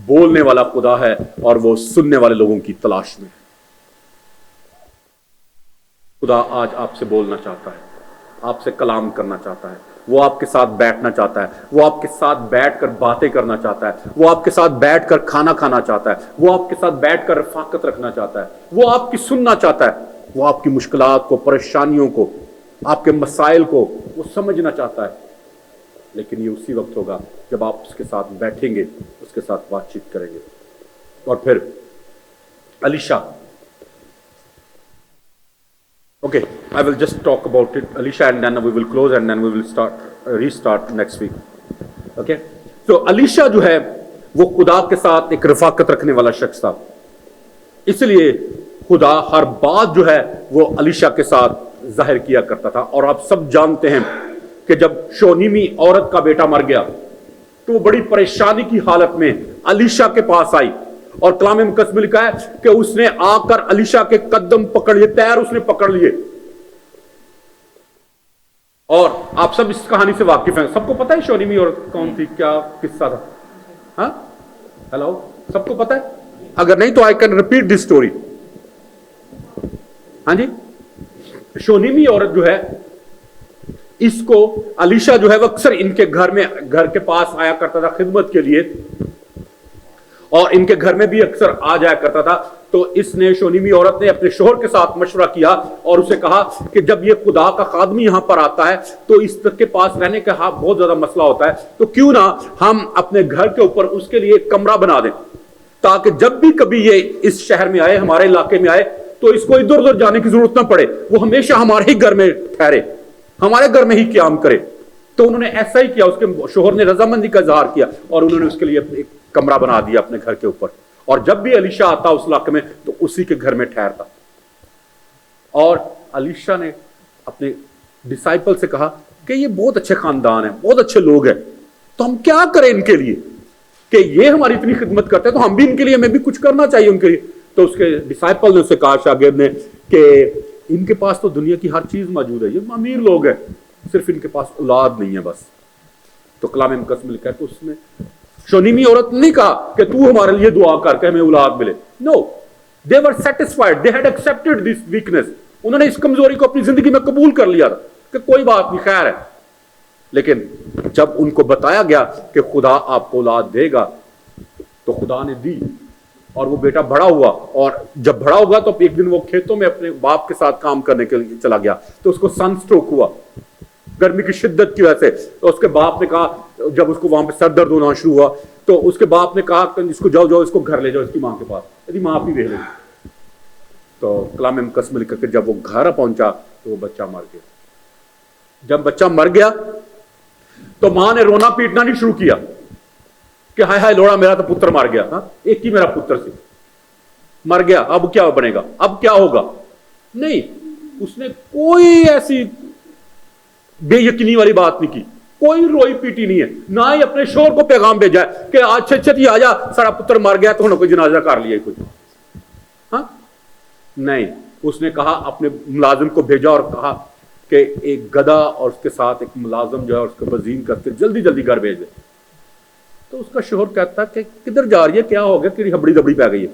बोलने वाला खुदा है और वो सुनने वाले लोगों की तलाश में है। खुदा आज आपसे बोलना चाहता है, आपसे कलाम करना चाहता है, वो आपके साथ बैठना चाहता है, वो आपके साथ बैठकर बातें करना चाहता है, वो आपके साथ बैठकर खाना खाना चाहता है, वो आपके साथ बैठकर रफाकत रखना चाहता है, वो आपकी सुनना चाहता है, वो आपकी मुश्किलात को, परेशानियों को, आपके मसाइल को वो समझना चाहता है। लेकिन ये उसी वक्त होगा जब आप उसके साथ बैठेंगे, उसके साथ बातचीत करेंगे। और फिर Alisha, okay, I will just talk about it, Alisha, and then we will close and then we will restart next week. Okay, so Alisha जो है वो खुदा के साथ एक रफाकत रखने वाला शख्स था, इसलिए खुदा हर बात जो है वो अलीशा के साथ जाहिर किया करता था। और आप सब जानते हैं कि जब शोनीमी औरत का बेटा मर गया तो वो बड़ी परेशानी की हालत में अलीशा के पास आई, और कलाम मुकद्दस में लिखा है कि उसने आकर अलीशा के कदम पकड़ लिए, पैर उसने पकड़ लिए। और आप सब इस कहानी से वाकिफ हैं, सबको पता है शोनीमी औरत कौन थी, क्या किस्सा था? हाँ, हेलो, सबको पता है? अगर नहीं तो I can repeat this story. हाँ जी, शोनीमी औरत जो है, इसको अलीशा जो है वो अक्सर इनके घर के पास आया करता था खिदमत के लिए, और इनके घर में भी अक्सर आ जाया करता था। तो इसने, शोनीमी औरत ने अपने शोहर के साथ मशवरा किया और उसे कहा कि जब ये खुदा का खादमी यहां पर आता है तो इसके पास रहने का बहुत ज्यादा मसला होता है, तो क्यों ना हम अपने घर के ऊपर उसके लिए एक कमरा बना दें, ताकि जब भी कभी ये इस शहर में आए, हमारे इलाके में आए, तो इसको इधर उधर जाने की जरूरत ना पड़े, वो हमेशा हमारे ही घर में ठहरे, हमारे घर में ही क्याम करे। तो उन्होंने ऐसा ही किया, उसके शोहर ने रजामंदी का इजहार किया और उन्होंने उसके लिए एक कमरा बना दिया अपने घर के ऊपर, और जब भी अलीशा आता उस इलाके में तो उसी के घर में ठहरता। और अलीशा ने अपने डिसाइपल से कहा कि ये बहुत अच्छे खानदान है, बहुत अच्छे लोग हैं, तो हम क्या करें इनके लिए कि ये हमारी इतनी खिदमत करते हैं, तो हम भी इनके लिए, हमें भी कुछ करना चाहिए उनके लिए। तो उसके डिसाइपल ने उससे कहा, शागिर्द ने, कि इनके पास तो दुनिया की हर चीज मौजूद है, ये अमीर लोग हैं, सिर्फ इनके पास औलाद नहीं है बस। तो कलाम मुकद्दस में लिखा है कि उसने शोनीमी औरत नहीं कहा कि तू हमारे लिए दुआ करके हमें औलाद मिले। No, they were satisfied, they had accepted this weakness. उन्होंने इस कमजोरी को अपनी जिंदगी में कबूल कर लिया था कि कोई बात नहीं, खैर है। लेकिन जब उनको बताया गया कि खुदा आपको औलाद देगा, तो खुदा ने दी, और वो बेटा बड़ा हुआ। और जब बड़ा हुआ तो एक दिन वो खेतों में अपने बाप के साथ काम करने के लिए चला गया, तो उसको सनस्ट्रोक हुआ गर्मी की शिद्दत की वजह से। तो उसके बाप ने कहा, जब उसको वहां पे सर दर्द होना शुरू हुआ, तो उसके बाप ने कहा कि इसको जाओ जाओ, इसको घर ले जाओ इसकी मां के पास, यदि मां भी देख लेगी। तो कलाम मुकद्दस में लिखा कि जब वो घर पहुंचा तो वो बच्चा मर गया। जब बच्चा मर गया तो मां ने रोना पीटना नहीं शुरू किया कि हाय हाय लोड़ा, मेरा तो पुत्र मर गया, हाँ एक ही मेरा पुत्र सी मर गया, अब क्या बनेगा, अब क्या होगा। नहीं, उसने कोई ऐसी बेयकीनी वाली बात नहीं की, कोई रोई पीटी नहीं है, ना ही अपने शोर को पैगाम भेजा है कि अच्छे छेती आ जा, सारा पुत्र मर गया तो उन्होंने कोई जनाजा कर लिया कुछ, हाँ नहीं। उसने कहा, अपने मुलाजिम को भेजा और कहा कि एक गधा और उसके साथ एक मुलाजिम जो है उसको वजीन करके जल्दी जल्दी घर भेज दे। तो उसका शोहर कहता कि किधर जा रही है, क्या हो गया, तेरी हबड़ी दबड़ी पै गई है।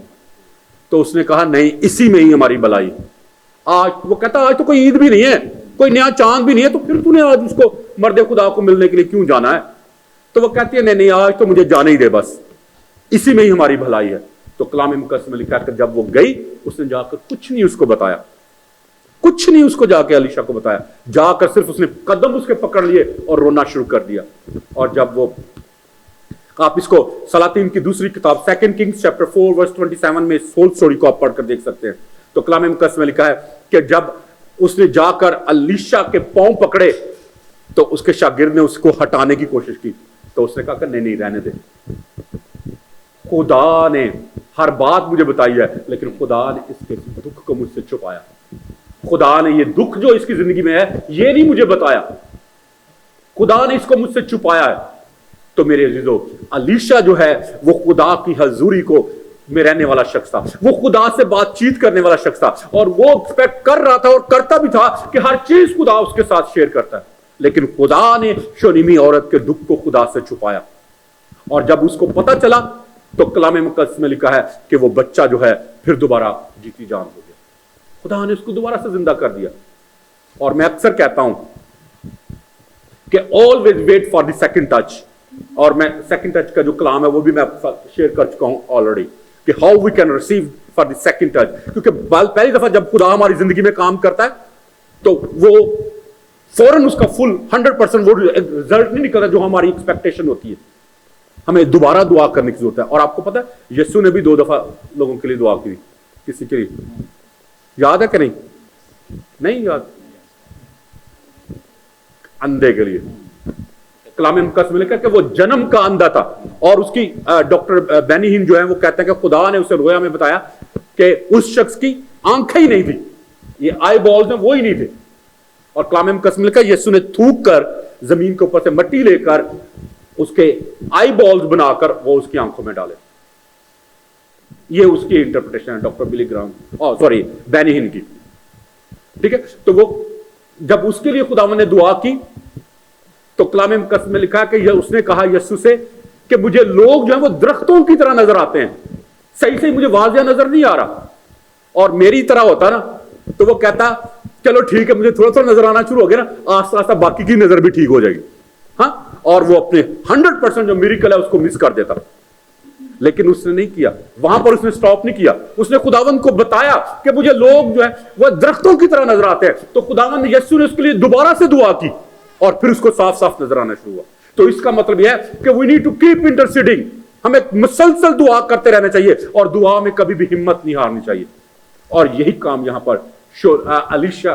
तो उसने कहा, नहीं, इसी में ही हमारी भलाई। आज वो कहता, आज तो कोई ईद भी नहीं है, कोई नया चांद भी नहीं है, तो फिर तूने आज उसको मर्दे खुदा को मिलने के लिए क्यों जाना है। तो वो कहती है, नहीं नहीं, आज तो मुझे जाने ही दे, बस इसी में ही हमारी भलाई है। तो कलाम मुकद्दस में लिखा है कि जब वो गई, उसने जाकर कुछ नहीं उसको बताया, कुछ नहीं उसको जाके अलीशा को बताया, जाकर सिर्फ उसने कदम उसके पकड़ लिए और रोना शुरू कर दिया। और जब वो, आप इसको सलातीन की दूसरी किताब 2 किंग्स चैप्टर 4 वर्स 27 में इस होल स्टोरी को आप पढ़कर देख सकते हैं। तो कलाम मुकद्दस में लिखा है कि जब उसने जाकर अलीशा के पांव पकड़े तो उसके शागिर्द ने उसको हटाने की कोशिश की, तो उसने कहा कि नहीं नहीं, रहने दे, खुदा ने हर बात मुझे बताई है, लेकिन खुदा ने इसके दुख को मुझसे छुपाया, खुदा ने ये दुख जो इसकी जिंदगी में है ये नहीं मुझे बताया, खुदा ने इसको मुझसे छुपाया है। तो मेरे अजीजों, अलीशा जो है वो खुदा की हजूरी को में रहने वाला शख्स था, वो खुदा से बातचीत करने वाला शख्स था, और वो एक्सपेक्ट कर रहा था और करता भी था कि हर चीज खुदा उसके साथ शेयर करता है। लेकिन खुदा ने शोनीमी औरत के दुख को खुदा से छुपाया, और जब उसको पता चला तो कलाम मुकद्दस में लिखा है कि वो बच्चा जो है फिर दोबारा जीती जान हो गया, खुदा ने उसको दोबारा से जिंदा कर दिया। और मैं अक्सर कहता हूं कि always wait for the second touch, और मैं सेकंड टच का जो कलाम है वो भी मैं शेयर कर चुका हूं ऑलरेडी, कि how we can receive for the second touch. क्योंकि पहली दफा जब खुदा हमारी जिंदगी में काम करता है तो वो फौरन उसका फुल 100% वो रिजल्ट नहीं निकलता जो हमारी एक्सपेक्टेशन होती है, हमें दोबारा दुआ करने की जरूरत है। और आपको पता है यीशु ने भी 2 दफा लोगों के लिए दुआ की, किसी के लिए याद है कि नहीं? नहीं याद? अंधे के लिए कलाम मुकद्दस में लिखा कि वो जन्म का अंधा था, और उसकी डॉक्टर बेनीहिन जो है वो कहते हैं कि खुदा ने उसे रोया में बताया कि उस शख्स की आंखें ही नहीं थी, ये आई बॉल्स में वो ही नहीं थे। और कलाम मुकद्दस में लिखा यीशु ने थूक कर जमीन के ऊपर से मट्टी लेकर उसके आई बॉल्स बनाकर वो उसकी आंखों में डाले। ये उसकी इंटरप्रिटेशन है डॉक्टर बिली ग्राम, सॉरी बेनीहिन की, ठीक है। तो वो जब उसके लिए खुदावंद ने दुआ की तो कलाम मुकद्दस में लिखा कि उसने कहा यीशु से कि मुझे लोग जो है वो दरख्तों की तरह नजर आते हैं, सही से मुझे वाजिया नजर नहीं आ रहा, और मेरी तरह होता ना तो वो कहता चलो ठीक है, मुझे थोड़ा थोड़ा नजर आना शुरू हो गया ना, आस्ता आस्ता बाकी की नजर भी ठीक हो जाएगी, हाँ। और वो अपने 100% जो मिरेकल है उसको मिस कर देता, लेकिन उसने नहीं किया, वहां पर उसने स्टॉप नहीं किया, उसने खुदावंद को बताया कि मुझे लोग जो है वो दरख्तों की तरह नजर आते हैं। तो खुदावंद यीशु ने उसके लिए दोबारा से दुआ की और फिर उसको साफ साफ नजर आना शुरू हुआ। तो इसका मतलब यह है कि वी नीड टू कीप इंटरसीडिंग, हमें मुसलसल दुआ करते रहना चाहिए और दुआ में कभी भी हिम्मत नहीं हारनी चाहिए। और यही काम यहां पर अलीशा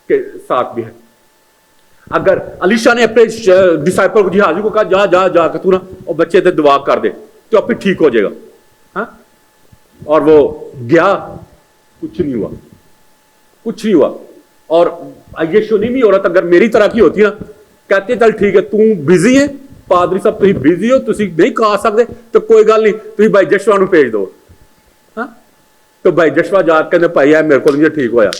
के साथ भी है। अगर अलीशा ने अपने डिसाइपल को जिहाजी को कहा जा जा जाकर तू ना और बच्चे से दुआ कर दे तो फिर ठीक हो जाएगा, हाँ, और वो गया, कुछ नहीं हुआ, कुछ नहीं हुआ। और ये शुनीमी औरत अगर मेरी तरह की होती ना, कहती है चल ठीक है तू बिजी है, पादरी साहब तुम बिजी हो, तुम नहीं खा सकते तो कोई गल नहीं, तुम भाई जशवा नूं भेज दो। हाँ, तो भाई जशवा जाके कहते भाई है मेरे को नहीं ठीक होया।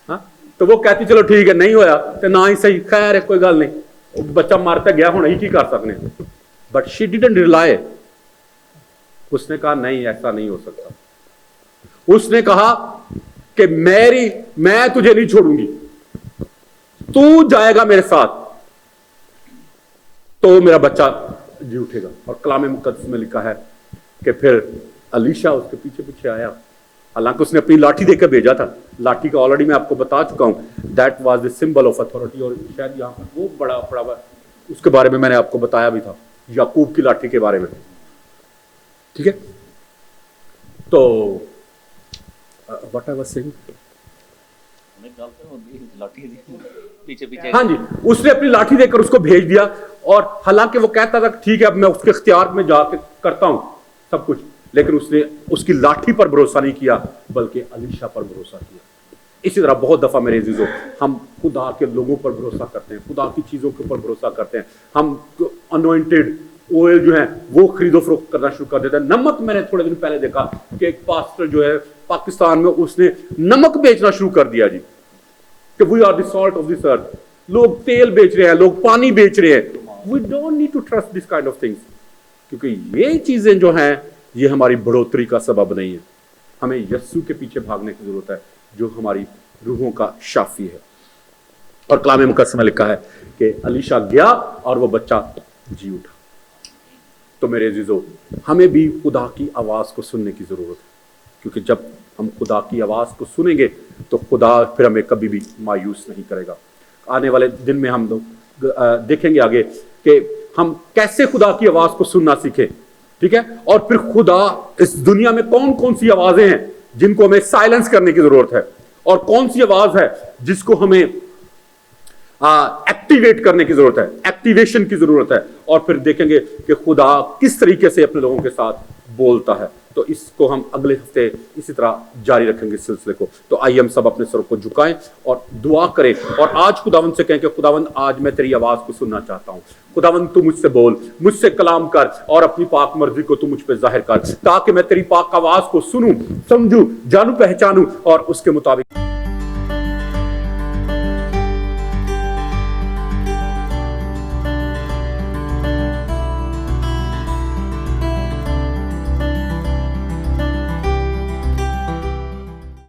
हाँ, तो वो कहती चलो ठीक है नहीं होया तो ना ही सही, खैर है कोई गल नहीं, बच्चा मर तो गया, हुण ही की कर सकने। बट शी डिडंट रिलाई, उसने कहा नहीं ऐसा नहीं हो सकता। उसने कहा कि मैं तुझे नहीं छोड़ूंगी, तू जाएगा मेरे साथ तो मेरा बच्चा जी उठेगा। और कलाम मुकद्दस में लिखा है कि फिर अलीशा उसके पीछे पीछे आया, हालांकि उसने अपनी लाठी देकर भेजा था। लाठी का ऑलरेडी मैं आपको बता चुका हूं, that was the symbol of authority. और शायद यहां पर वो बड़ा उसके बारे में मैंने आपको बताया भी था, याकूब की लाठी के बारे में। ठीक है, तो व्हाट आई वाज सेइंग, पीछे पीछे हाँ जी, उसने अपनी लाठी देकर उसको भेज दिया। और हालांकि वो कहता था ठीक है अब मैं उसके इख्तियार में जाके करता हूं सब कुछ, लेकिन उसने उसकी लाठी पर भरोसा नहीं किया बल्कि अलीशा पर भरोसा किया। इसी तरह बहुत दफा मेरे अजीजों, हम खुदा के लोगों पर भरोसा करते हैं, खुदा की चीजों के ऊपर भरोसा करते हैं। हम अनॉइंटेड ऑयल जो है वो खरीदो फरोख्त करना शुरू कर देते हैं। नमक, मैंने थोड़े दिन पहले देखा कि एक पास्टर जो है पाकिस्तान में, उसने नमक बेचना शुरू कर दिया जी, कि we are the salt of this earth. लोग तेल बेच रहे हैं, लोग पानी बेच रहे हैं। We don't need to trust this kind of things, क्योंकि ये चीजें जो हैं ये हमारी बढ़ोतरी का सबब नहीं है। हमें यस्सु के पीछे भागने की जरूरत है जो हमारी रूहों का शाफी है। और कलाम मुकद्दस में लिखा है कि अलीशा गया और वो बच्चा जी उठा। तो मेरे अजीजों, हमें भी खुदा की आवाज को सुनने की जरूरत है, क्योंकि जब हम खुदा की आवाज को सुनेंगे तो खुदा फिर हमें कभी भी मायूस नहीं करेगा। आने वाले दिन में हम लोग देखेंगे आगे कि हम कैसे खुदा की आवाज को सुनना सीखें। ठीक है, और फिर खुदा इस दुनिया में कौन कौन सी आवाजें हैं जिनको हमें साइलेंस करने की जरूरत है, और कौन सी आवाज है जिसको हमें एक्टिवेट करने की जरूरत है, एक्टिवेशन की जरूरत है। और फिर देखेंगे कि खुदा किस तरीके से अपने लोगों के साथ बोलता है। तो इसको हम अगले हफ्ते इसी तरह जारी रखेंगे इस सिलसिले को। तो आइए हम सब अपने सरों को झुकाएं और दुआ करें, और आज खुदावंद से कहें कि खुदावंद आज मैं तेरी आवाज को सुनना चाहता हूं। खुदावंद तू मुझसे बोल, मुझसे कलाम कर और अपनी पाक मर्जी को तू मुझ पे जाहिर कर, ताकि मैं तेरी पाक आवाज को सुनूं, समझूं, जानूं, पहचानूं और उसके मुताबिक